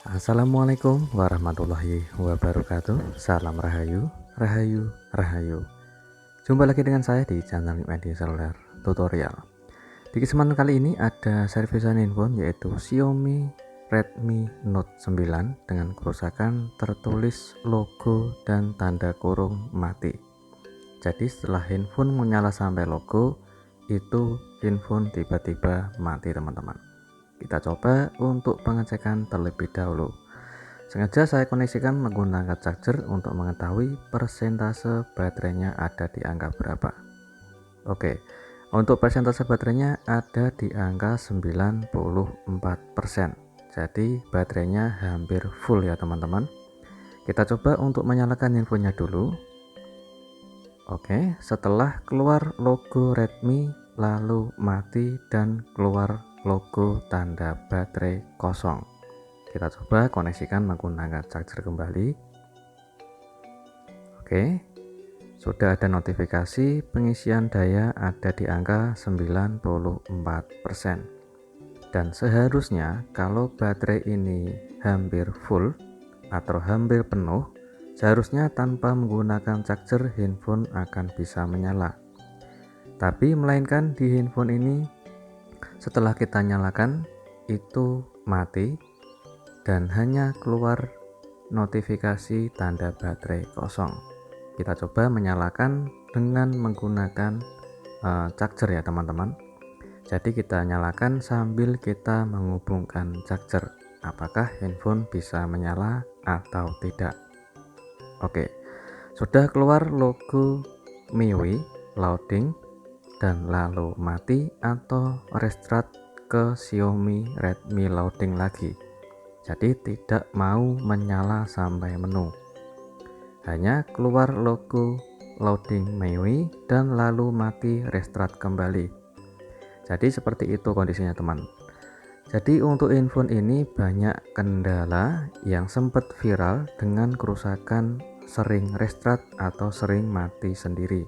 Assalamualaikum warahmatullahi wabarakatuh. Salam Rahayu, Rahayu, Rahayu. Jumpa lagi dengan saya di channel Media Seluler Tutorial. Di kesempatan kali ini ada servisan handphone yaitu Xiaomi Redmi Note 9 dengan kerusakan tertulis logo dan tanda kurung mati. Jadi setelah handphone menyala sampai logo, itu handphone tiba-tiba mati teman-teman. Kita coba untuk pengecekan terlebih dahulu. Sengaja saya koneksikan menggunakan charger untuk mengetahui persentase baterainya ada di angka berapa. Oke, untuk persentase baterainya ada di angka 94%. Jadi baterainya hampir full ya teman-teman. Kita coba untuk menyalakan handphonenya dulu. Oke, setelah keluar logo Redmi lalu mati dan keluar logo tanda baterai kosong. Kita coba koneksikan menggunakan charger kembali. Oke, sudah ada notifikasi pengisian daya ada di angka 94%. Dan seharusnya kalau baterai ini hampir full atau hampir penuh, seharusnya tanpa menggunakan charger handphone akan bisa menyala. Tapi melainkan di handphone ini setelah kita nyalakan itu mati dan hanya keluar notifikasi tanda baterai kosong. Kita coba menyalakan dengan menggunakan charger ya teman-teman. Jadi kita nyalakan sambil kita menghubungkan charger. Apakah handphone bisa menyala atau tidak? Oke, sudah keluar logo MIUI loading dan lalu mati atau restart ke Xiaomi Redmi loading lagi. Jadi tidak mau menyala sampai menu. Hanya keluar logo loading MIUI dan lalu mati restart kembali. Jadi seperti itu kondisinya teman. Jadi untuk handphone ini banyak kendala yang sempat viral dengan kerusakan sering restart atau sering mati sendiri.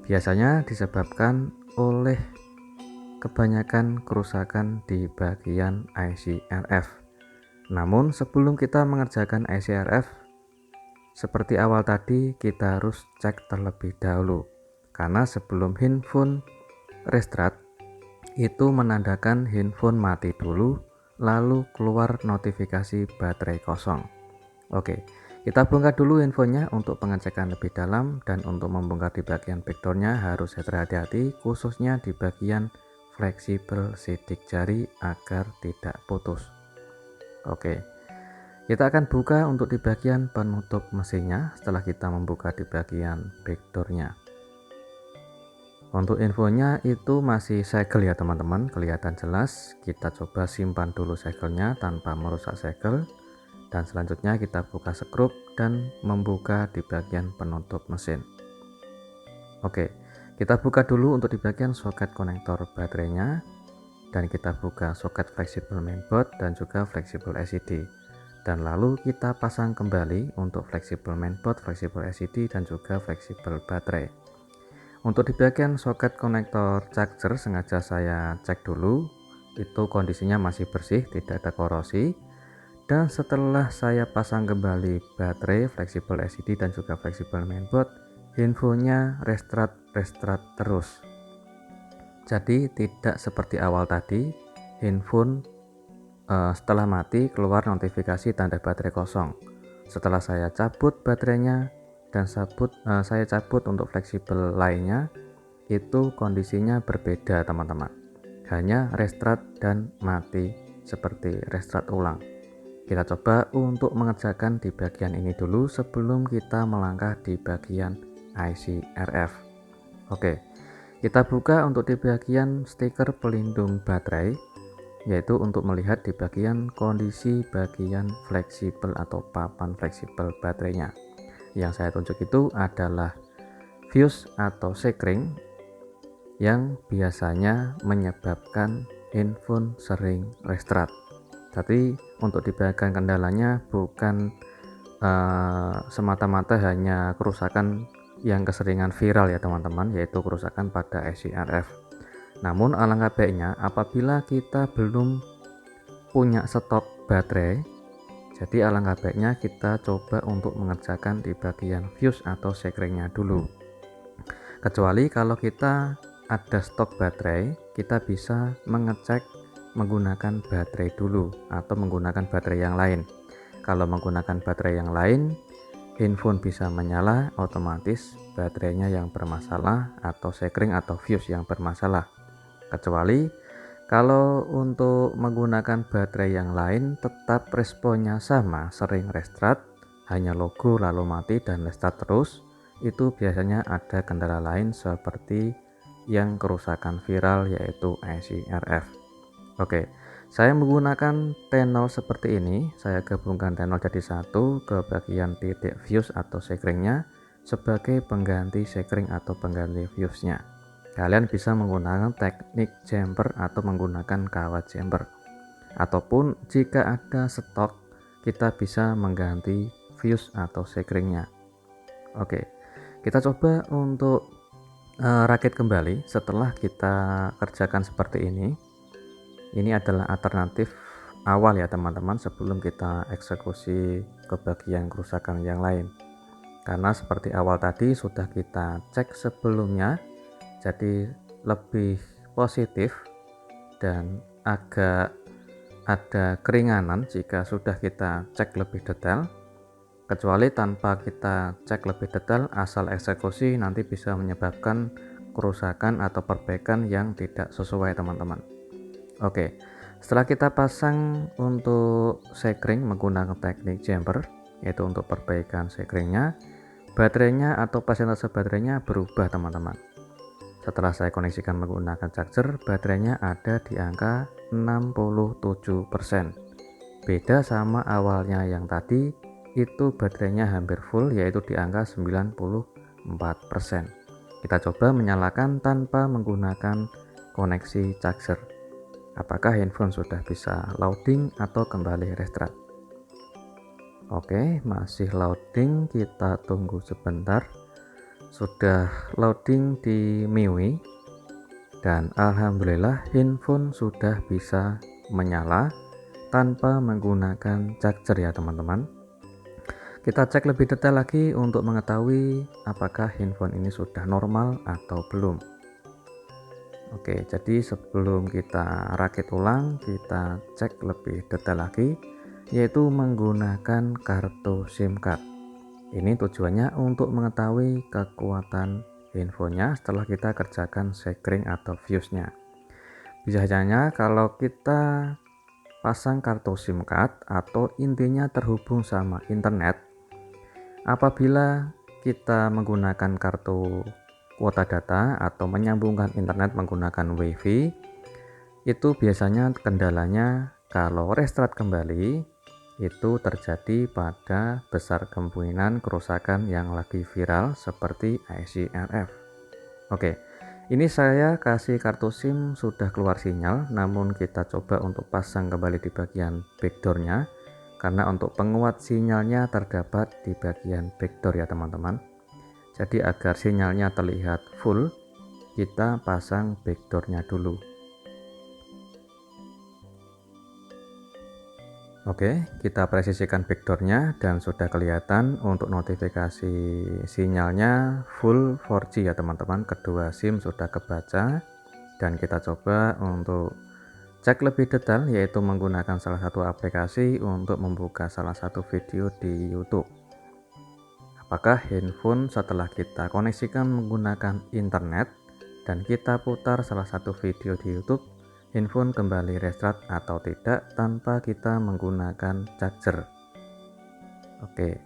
Biasanya disebabkan oleh kebanyakan kerusakan di bagian IC RF. Namun sebelum kita mengerjakan IC RF, seperti awal tadi kita harus cek terlebih dahulu. Karena sebelum handphone restart, itu menandakan handphone mati dulu, lalu keluar notifikasi baterai kosong. Oke. Kita bongkar dulu infonya untuk pengecekan lebih dalam, dan untuk membongkar di bagian backdoornya harus hati-hati khususnya di bagian fleksibel sidik jari agar tidak putus. Oke, kita akan buka untuk di bagian penutup mesinnya setelah kita membuka di bagian backdoornya. Untuk infonya itu masih segel ya teman-teman, kelihatan jelas. Kita coba simpan dulu segelnya tanpa merusak segel. Dan selanjutnya kita buka skrup dan membuka di bagian penutup mesin. Oke, kita buka dulu untuk di bagian soket konektor baterainya, dan kita buka soket fleksibel mainboard dan juga fleksibel LCD. Dan lalu kita pasang kembali untuk fleksibel mainboard, fleksibel LCD dan juga fleksibel baterai. Untuk di bagian soket konektor charger sengaja saya cek dulu, itu kondisinya masih bersih, tidak ada korosi. Dan setelah saya pasang kembali baterai, fleksibel LCD dan juga fleksibel mainboard, handphonenya restart terus. Jadi tidak seperti awal tadi, handphone setelah mati keluar notifikasi tanda baterai kosong. Setelah saya cabut baterainya dan saya cabut untuk fleksibel lainnya, itu kondisinya berbeda teman-teman. Hanya restart dan mati seperti restart ulang. Kita coba untuk mengerjakan di bagian ini dulu sebelum kita melangkah di bagian IC RF. Oke, kita buka untuk di bagian stiker pelindung baterai, yaitu untuk melihat di bagian kondisi bagian fleksibel atau papan fleksibel baterainya. Yang saya tunjuk itu adalah fuse atau sekring yang biasanya menyebabkan handphone sering restart. Tapi untuk di bagian kendalanya bukan semata-mata hanya kerusakan yang keseringan viral ya teman-teman, yaitu kerusakan pada IC RF. Namun alangkah baiknya apabila kita belum punya stok baterai, jadi alangkah baiknya kita coba untuk mengerjakan di bagian fuse atau sekringnya dulu. Kecuali kalau kita ada stok baterai, kita bisa mengecek menggunakan baterai dulu atau menggunakan baterai yang lain. Kalau menggunakan baterai yang lain, handphone bisa menyala otomatis baterainya yang bermasalah atau sekring atau fuse yang bermasalah. Kecuali kalau untuk menggunakan baterai yang lain tetap responnya sama, sering restart, hanya logo lalu mati dan restart terus, itu biasanya ada kendala lain seperti yang kerusakan viral yaitu IC RF. Oke, saya menggunakan T0 seperti ini, saya gabungkan T0 jadi satu ke bagian titik fuse atau sekringnya sebagai pengganti sekring atau pengganti fuse-nya. Kalian bisa menggunakan teknik jumper atau menggunakan kawat jumper, ataupun jika ada stok kita bisa mengganti fuse atau sekringnya. Oke, kita coba untuk rakit kembali setelah kita kerjakan seperti ini. Ini adalah alternatif awal ya teman-teman, sebelum kita eksekusi ke bagian kerusakan yang lain. Karena seperti awal tadi sudah kita cek sebelumnya, jadi lebih positif dan agak ada keringanan jika sudah kita cek lebih detail. Kecuali tanpa kita cek lebih detail, asal eksekusi nanti bisa menyebabkan kerusakan atau perbaikan yang tidak sesuai teman-teman. Oke, setelah kita pasang untuk sekring menggunakan teknik jumper, yaitu untuk perbaikan sekringnya, baterainya atau persentase baterainya berubah teman-teman. Setelah saya koneksikan menggunakan charger, baterainya ada di angka 67%. Beda sama awalnya yang tadi, itu baterainya hampir full yaitu di angka 94%. Kita coba menyalakan tanpa menggunakan koneksi charger. Apakah handphone sudah bisa loading atau kembali restart? Oke, masih loading, kita tunggu sebentar. Sudah loading di MIUI dan alhamdulillah handphone sudah bisa menyala tanpa menggunakan charger ya teman-teman. Kita cek lebih detail lagi untuk mengetahui apakah handphone ini sudah normal atau belum. Oke, jadi sebelum kita rakit ulang, kita cek lebih detail lagi, yaitu menggunakan kartu SIM card. Ini tujuannya untuk mengetahui kekuatan handphonenya setelah kita kerjakan sekring atau fuse-nya. Biasanya kalau kita pasang kartu SIM card atau intinya terhubung sama internet, apabila kita menggunakan kartu kuota data atau menyambungkan internet menggunakan WiFi, itu biasanya kendalanya kalau restart kembali itu terjadi pada besar kemungkinan kerusakan yang lagi viral seperti IC RF. Oke, ini saya kasih kartu SIM sudah keluar sinyal, namun kita coba untuk pasang kembali di bagian backdoornya, karena untuk penguat sinyalnya terdapat di bagian backdoor ya teman-teman. Jadi agar sinyalnya terlihat full, kita pasang backdoornya dulu. Oke, kita presisikan backdoornya dan sudah kelihatan untuk notifikasi sinyalnya full 4G ya teman-teman. Kedua SIM sudah kebaca dan kita coba untuk cek lebih detail, yaitu menggunakan salah satu aplikasi untuk membuka salah satu video di YouTube. Apakah handphone setelah kita koneksikan menggunakan internet dan kita putar salah satu video di YouTube, handphone kembali restart atau tidak tanpa kita menggunakan charger. Oke,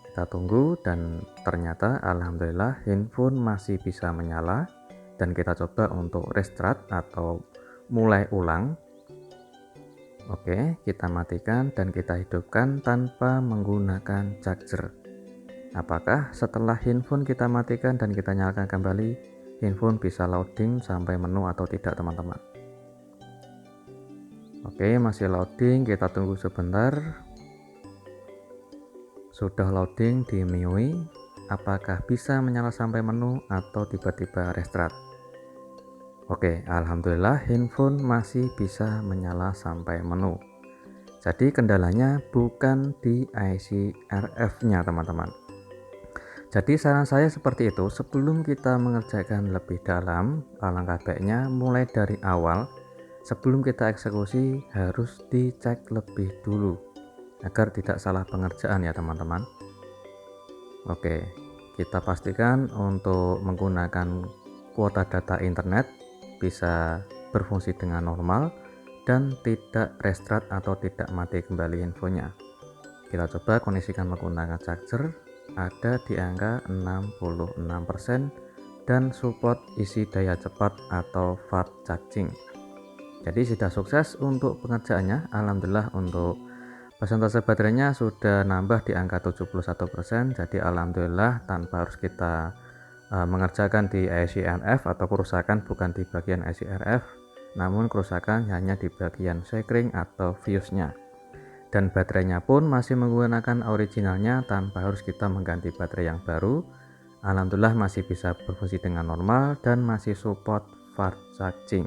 kita tunggu dan ternyata alhamdulillah handphone masih bisa menyala, dan kita coba untuk restart atau mulai ulang. Oke, kita matikan dan kita hidupkan tanpa menggunakan charger. Apakah setelah handphone kita matikan dan kita nyalakan kembali, handphone bisa loading sampai menu atau tidak teman-teman? Oke, masih loading, kita tunggu sebentar. Sudah loading di MIUI, apakah bisa menyala sampai menu atau tiba-tiba restart? Oke, alhamdulillah handphone masih bisa menyala sampai menu. Jadi kendalanya bukan di IC RF-nya teman-teman. Jadi saran saya seperti itu, sebelum kita mengerjakan lebih dalam, alangkah baiknya mulai dari awal. Sebelum kita eksekusi harus dicek lebih dulu agar tidak salah pengerjaan ya teman-teman. Oke, kita pastikan untuk menggunakan kuota data internet bisa berfungsi dengan normal dan tidak restart atau tidak mati kembali infonya. Kita coba kondisikan menggunakan charger ada di angka 66% dan support isi daya cepat atau fast charging. Jadi sudah sukses untuk pengerjaannya. Alhamdulillah untuk persentase baterainya sudah nambah di angka 71%. Jadi alhamdulillah tanpa harus kita mengerjakan di IC RF atau kerusakan bukan di bagian IC RF, namun kerusakan hanya di bagian sekring atau fuse-nya. Dan baterainya pun masih menggunakan originalnya tanpa harus kita mengganti baterai yang baru. Alhamdulillah masih bisa berfungsi dengan normal dan masih support fast charging.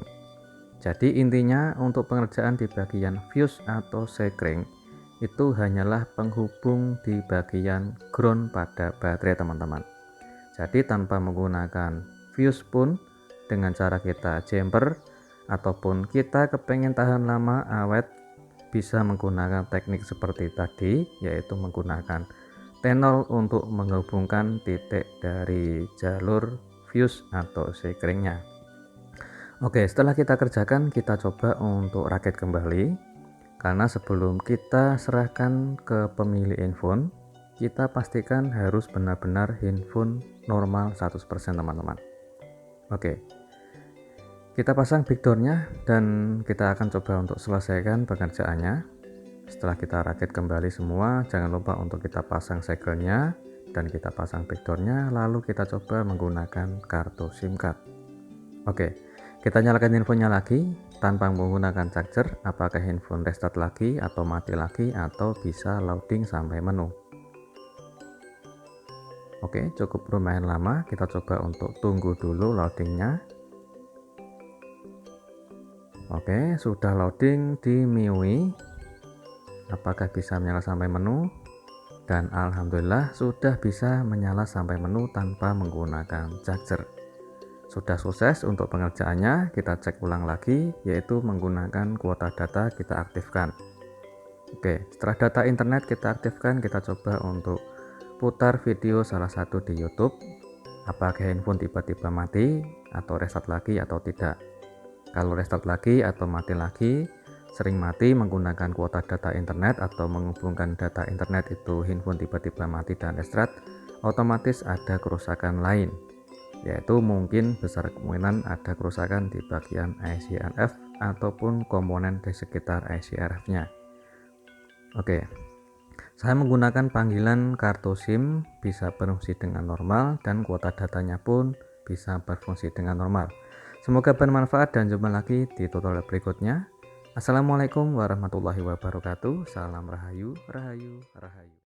Jadi intinya untuk pengerjaan di bagian fuse atau sekring itu hanyalah penghubung di bagian ground pada baterai teman-teman. Jadi tanpa menggunakan fuse pun dengan cara kita jumper ataupun kita kepengen tahan lama awet bisa menggunakan teknik seperti tadi, yaitu menggunakan tenol untuk menghubungkan titik dari jalur fuse atau sekringnya. Oke, setelah kita kerjakan, kita coba untuk rakit kembali. Karena sebelum kita serahkan ke pemilik handphone, kita pastikan harus benar-benar handphone normal 100% teman-teman. Oke, kita pasang backdoornya dan kita akan coba untuk selesaikan pekerjaannya. Setelah kita rakit kembali semua, jangan lupa untuk kita pasang segelnya dan kita pasang backdoornya, lalu kita coba menggunakan kartu SIM card. Oke, kita nyalakan handphonenya lagi tanpa menggunakan charger. Apakah handphone restart lagi atau mati lagi atau bisa loading sampai menu. Oke, cukup lumayan lama. Kita coba untuk tunggu dulu loadingnya. Oke, sudah loading di MIUI. Apakah bisa menyala sampai menu? Dan alhamdulillah sudah bisa menyala sampai menu tanpa menggunakan charger. Sudah sukses untuk pengerjaannya. Kita cek ulang lagi, yaitu menggunakan kuota data kita aktifkan. Oke, setelah data internet kita aktifkan, kita coba untuk putar video salah satu di YouTube. Apakah handphone tiba-tiba mati atau restart lagi atau tidak. Kalau restart lagi atau mati lagi, sering mati menggunakan kuota data internet atau menghubungkan data internet itu handphone tiba-tiba mati dan restart, otomatis ada kerusakan lain, yaitu mungkin besar kemungkinan ada kerusakan di bagian IC RF ataupun komponen di sekitar IC RF-nya. Oke, saya menggunakan panggilan kartu SIM bisa berfungsi dengan normal dan kuota datanya pun bisa berfungsi dengan normal. Semoga bermanfaat dan jumpa lagi di tutorial berikutnya. Assalamualaikum warahmatullahi wabarakatuh. Salam Rahayu, Rahayu, Rahayu.